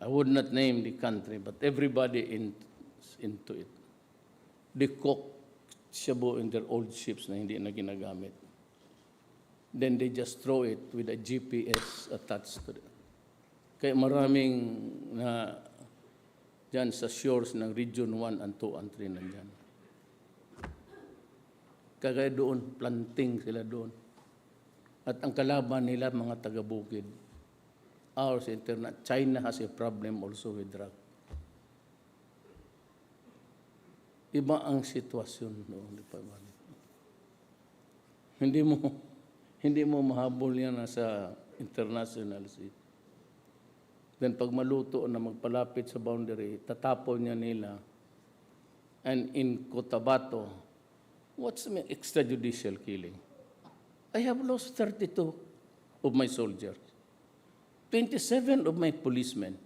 I would not name the country, but everybody into it. They cook shabu in their old ships na hindi na ginagamit. Then they just throw it with a GPS attached to it. Kaya maraming na dyan sa shores ng Region 1 and 2 and 3 nandyan. Kaya doon, planting sila doon. At ang kalaban nila, mga taga-bukid. Ours, China has a problem also with drug. Iba ang sitwasyon doon. Hindi mo mahabol yan sa international sea. Then pag maluto na magpalapit sa boundary, tatapon niya nila. And in Cotabato, what's the extrajudicial killing? I have lost 32 of my soldiers, 27 of my policemen.